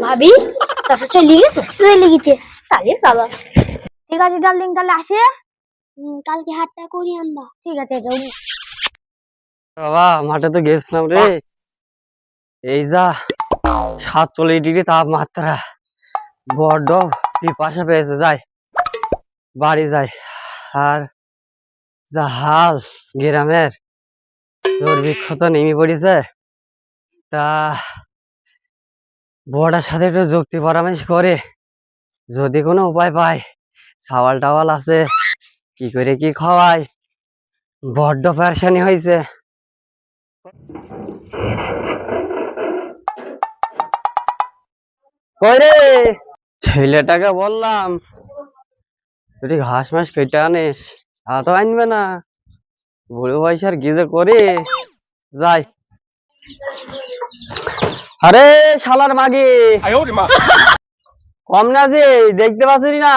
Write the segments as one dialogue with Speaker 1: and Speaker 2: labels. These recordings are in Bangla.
Speaker 1: ভাবি চাচা চলে গেছে তাহলে চলো। ঠিক আছে ডার্লিং, তাহলে আসে। কালকে হাটটা করি আমরা। ঠিক আছে যাও।
Speaker 2: বাবা মাঠে তো গেছিলাম রে, এই যা 47 ডিগ্রি তাপমাত্রা, বড্ড পিপাসা পেয়েছে, যাই বাড়ি যাই। আর যা হাল গ্রামের, দুর্ভিক্ষ তো নেমে পড়েছে। তা বড়ার সাথে একটু যুক্তি পরামর্শ করে যদি কোনো উপায় পাই, সাওয়াল টাওয়াল আছে, কি করে কি খাওয়াই, বড্ড পেরেশানি হয়েছে। কই রে, ছেলেটাকে বললাম যদি ঘাস মাস কেটে আনিস, তা তো আনবে না। বুড়ো পয়সার গিজে করে যাই। আরে শালার মাগি, কম না যে দেখতে পাচ্ছি না,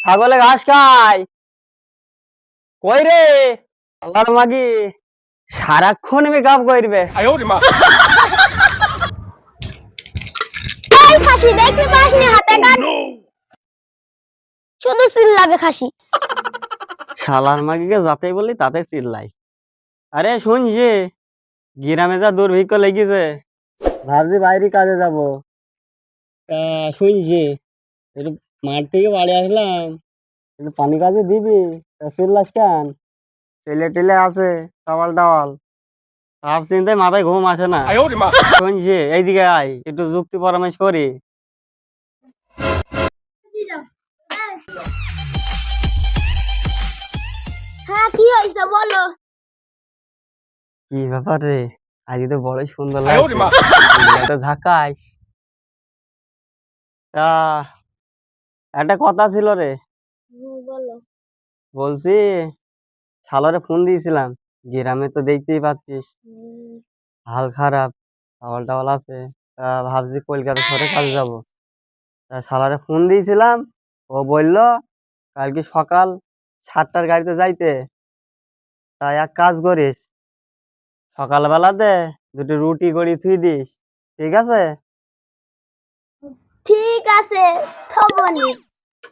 Speaker 2: ছাগলে ঘাস খায়। কই রে শালার মাগি, সারাক্ষণ মেকআপ করবে।
Speaker 1: এই খাসি দেখতে পাসনি হাতে কাট, শুধু চিল্লাবে খাসি।
Speaker 2: শালার মাগিকে যাতে বলি তাতে চিল্লাই। আরে শুনছি গ্রামে যা দুর্ভিক্ষ লেগেছে, ভাবছি বাইরে কাজে যাব। শুনছি একটু মাঠ থেকে বাড়ি আসলাম, একটু পানি কাজে দিবি। চিল্লাস কেন? ছেলে টেলে আছে, টাওয়াল টাওয়াল, তার চিন্তায় মাথায় ঘুম আসে না। শুনছি এইদিকে আয়, একটু যুক্তি পরামর্শ করি।
Speaker 1: হ্যাঁ কি হয়েছে বলো।
Speaker 2: কি ব্যাপার রে, আজ তো বড়ই সুন্দর লাগছে, একটা ঝাঁকাই। তা একটা কথা ছিল রে,
Speaker 1: বলো।
Speaker 2: বলছি শালারে ফোন দিয়েছিলাম, গ্রামে তো দেখতেই পাচ্ছিস হাল খারাপ, টাওয়াল টাওয়াল আছে। তা ভাবছি কলকাতা শহরে কাজে যাবো। তা শালারে ফোন দিয়েছিলাম, ও বললো কালকে সকাল 7টার গাড়িতে যাইতে। তাই এক কাজ করিস, সকালবেলাতে দুটো রুটি করে থুই দিস, ঠিক আছে?
Speaker 1: ঠিক আছে থবনি।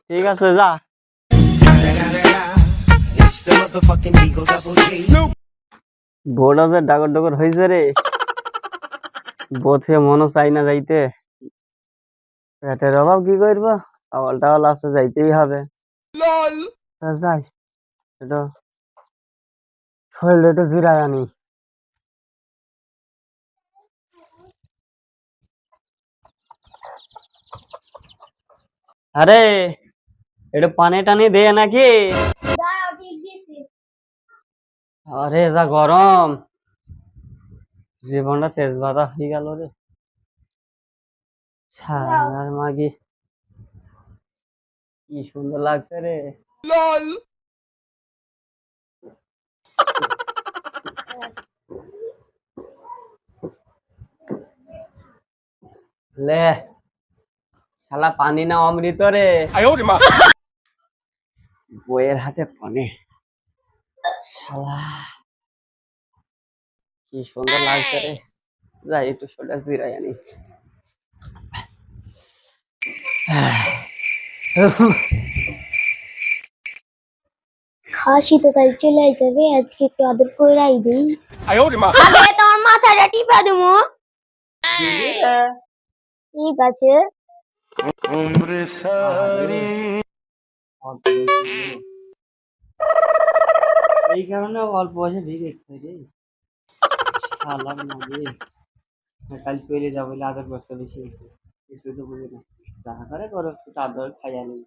Speaker 2: ঠিক আছে যা। বোর্ডা যে ডাগর ডগর হয়েছে রে, বোধে মনও চাই না যাইতে। পেটের অভাব কি করবো, টাওয়াল টাওয়াল আছে, যাইতেই হবে। তা যাই, একটু শরীরটা একটু জিরাই আনি। আরে একটু পানি টানি দে নাকি।
Speaker 1: দাঁড়াও ঠিক দিছি।
Speaker 2: আরে যা গরম, জীবনটা তেজবাতা হয়ে গেল রে। শালার মাগি, কি সুন্দর লাগছে রে। লে শালা পানি না অমৃত রে, বইয়ের হাতে পানি। শালা কি সুন্দর লাগছে রে, যাই একটু শরীরটা জিরাই আনি।
Speaker 1: খাসি তো কাল চলে যাবে, আজকে একটু আদর করাই দিই। আগে তোমার মাথাটা টিপা দেবো। ঠিক আছে।
Speaker 2: এই কারণে অল্প বয়সে ভিড় রে, শালার মাগি। কাল চলে যাবো বলে আদর করছে বেশি বেশি, কিছু তো বুঝি না, যা করে করো, একটু আদর খাইয়া নেই।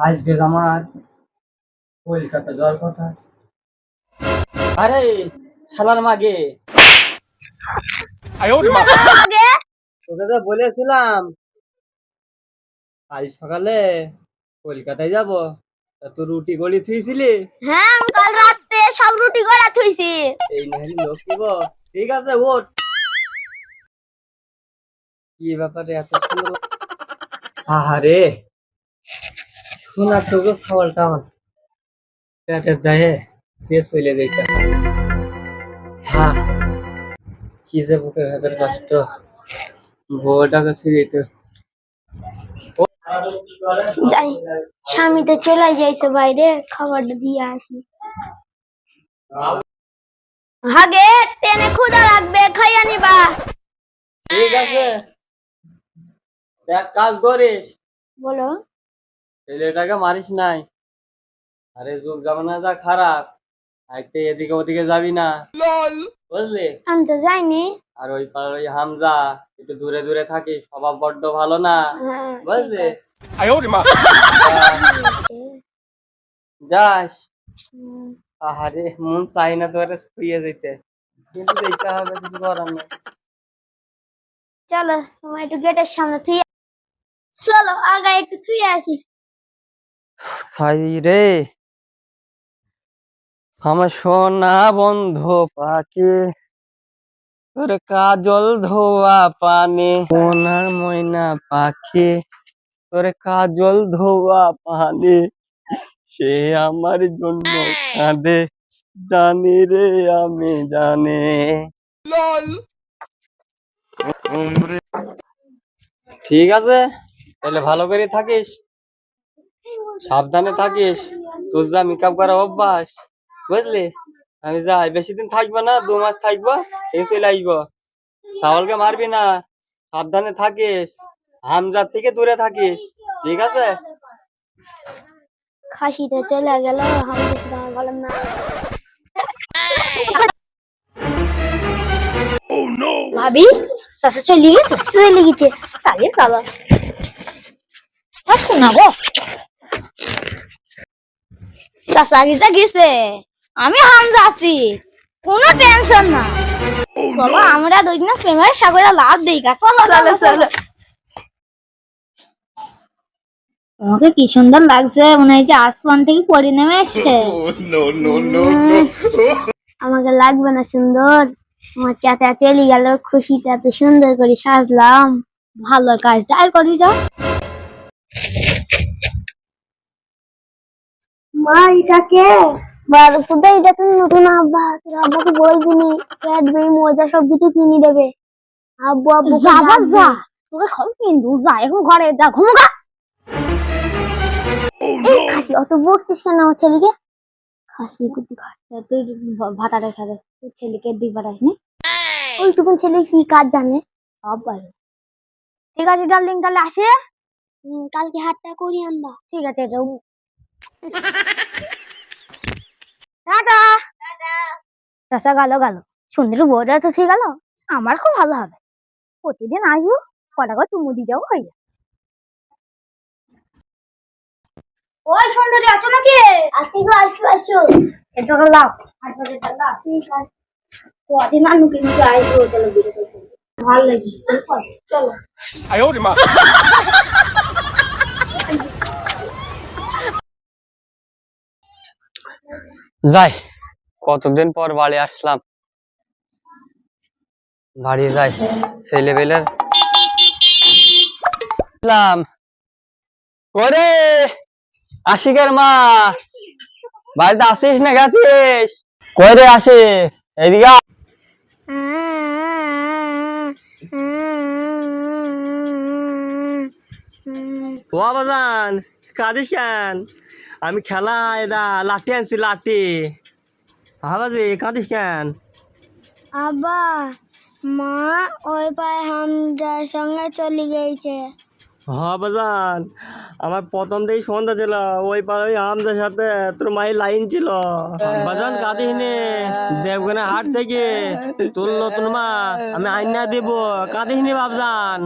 Speaker 2: আজকে আমার কলকাতা যাওয়ার কথা। আরে শালার মাগে,
Speaker 1: আগে
Speaker 2: তোকে তো বলেছিলাম কাল সকালে কলকাতায় যাব, তা তুই রুটি গলি থুইছিলি।
Speaker 1: হ্যাঁ আমি কাল রাতে সব রুটি করা থইছি।
Speaker 2: এই নাহলে লোক দিব। ঠিক আছে ওঠ। কি ব্যাপারে এত সুন্দর আহারে, শোনা তোকে ছাগলটা আমার পেটের দায়ে শেষ হইলে দেখতে হ্যাঁ কি যে বুকের ভেতর কষ্ট বউটা কাছে যেতে
Speaker 1: যাই, স্বামী তো চলে যাইছে বাইরে, খাবারটা দিয়ে আসি। হাগে টেনে ক্ষুধা লাগবে, খাইয়া নিবা।
Speaker 2: ঠিক আছে এক কাজ করিস
Speaker 1: বলো।
Speaker 2: ছেলেটাকে মারিস নাই আরে যুগ জামানা যা খারাপ একটা এদিকে ওদিকে যাবি না বুঝলি
Speaker 1: আমি তো যাইনি।
Speaker 2: আর ওই পাড়ার ওই হামজা একটু দূরে দূরে থাকিস স্বভাব বড্ড ভালো না
Speaker 1: হ্যাঁ,
Speaker 2: বুঝলি
Speaker 1: ঠিক আছে।
Speaker 2: যাস
Speaker 1: হুম,
Speaker 2: আহারে মন চাই না তোর শুয়ে যেতে কিন্তু দেখতে হবে কিছু করার নেই
Speaker 1: চলো তোমার একটু গেটের সামনে থুই। চলো আগা একটু থুই আসি।
Speaker 2: ছাই রে আমার সোনা বন্ধু পাখি তোর কাজল ধোয়া পানে সোনার ময়না পাখি তোর কাজল ধোয়া পানে সে আমার জন্য কাঁদে জানি রে আমি জানে ঠিক আছে তাহলে ভালো করে থাকিস সাবধানে থাকিস তোর যা মেকআপ করা অভ্যাস বুঝলি আমি যাই বেশি দিন থাকবো না 2 মাস থাকবো এই চলে আসবো ছাগলকে মারবি না সাবধানে থাকিস হামজার থেকে দূরে থাকিস ঠিক আছে
Speaker 1: খাসিতে চলে গেল, আমি বললাম না। ভাবি চাষা চলে গেছে তাহলে চলো না গো। চাষা গেছে আমি হামজা আছি, কোনো টেনশন না। চলো আমরা দুইজনে প্রেমের সাগরে লাভ দিই গা। চলো চলো চলো। তোমাকে কি সুন্দর লাগছে, মনে হয় যে আসমান থেকে পড়ে নেমে এসছে। আমাকে লাগবে না সুন্দর, আমার চাচা চলে গেল খুশিতে এত সুন্দর করে সাজলাম। ভালো কাজটা আর করি যাও। মা এটাকে বারোশোটা, এটা তো নতুন আব্বা, তোর আব্বাকে বলবিনি ক্যাডবেরি মজা সবকিছু কিনে দেবে। আব্বু আব্বু যা বাপ যা, তোকে সব কিনবো, যা এখন ঘরে যা ঘুমোগা। এই খাসি অত বকছিস কেন আমার ছেলেকে? খাসি কুটি খাট তোর ভাতাটা খেলে তোর ছেলেকে দুই পাঠাসনি, ওইটুকু ছেলে কি কাজ জানে সব পারে। ঠিক আছে ডার্লিং তাহলে আসে, কালকে হাটটা করি আনবা। ঠিক আছে টাটা। চাচা গেল গেল, সুন্দর বউটা তো ঠিক গেল, আমার খুব ভালো হবে। প্রতিদিন আসবো, কটা করে চুমু দিয়ে যাবো হয়ে যাবে। ওই সুন্দরী আছো নাকি? আছি গো, আসো আসো। এটা লাভ ঠিক আছে। কদিন আনু কিন্তু আসবো, চলো ভিডিও ভালো লাগছে চলো।
Speaker 2: যাই কতদিন পর বাড়ি আসলাম বাড়ি যাই ছেলেবেলের ওরে আশিকের মা বাড়িতে আসিস না গেছিস কই রে আসে এদিকে ও বাজান কাঁদিস কেন আমি খেলা এটা লাঠি আনছি লাঠি বাবাজি কাঁদিস কেন
Speaker 1: আব্বা মা ওই পায়ে হামজার সঙ্গে চলে গেছে।
Speaker 2: হ্যাঁ বাজান আমার প্রথম থেকেই সন্ধ্যা ছিল ওই পাড়ে ওই হামজার সাথে তোর মায়ের লাইন ছিল বাজান কাঁদিস নে দেবগনে হাট থেকে তোর নতুন মা আমি আইনা দেবো কাঁদিস নি বাবজান